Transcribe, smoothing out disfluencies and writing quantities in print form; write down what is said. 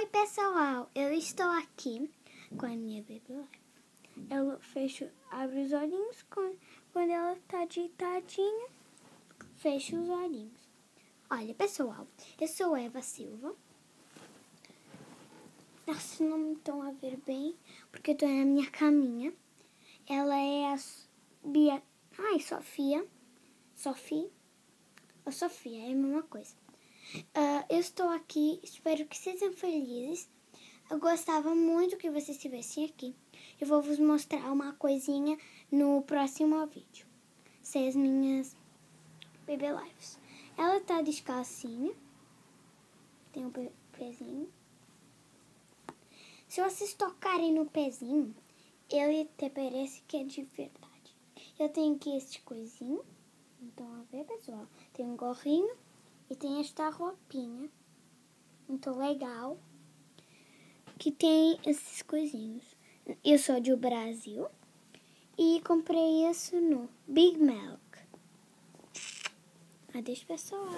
Oi pessoal, eu estou aqui com a minha Baby Life. Eu abro os olhinhos quando ela está deitadinha, fecho os olhinhos. Olha pessoal, eu sou Eva Silva. Vocês não me estão a ver bem, porque eu estou na minha caminha. Ela é a Sofia. A Sofia é a mesma coisa. Eu estou aqui, espero que sejam felizes. Eu gostava muito que vocês estivessem aqui. Eu vou vos mostrar uma coisinha no próximo vídeo. São as minhas Baby Lives. Ela tá descalcinha. Tem um pezinho. Se vocês tocarem no pezinho, ele até parece que é de verdade. Eu tenho aqui este coisinho. Então, a ver, pessoal. Tem um gorrinho e tem esta roupinha. Muito legal. Que tem esses coisinhos. Eu sou do Brasil e comprei isso no Big Milk. Adeus, pessoal.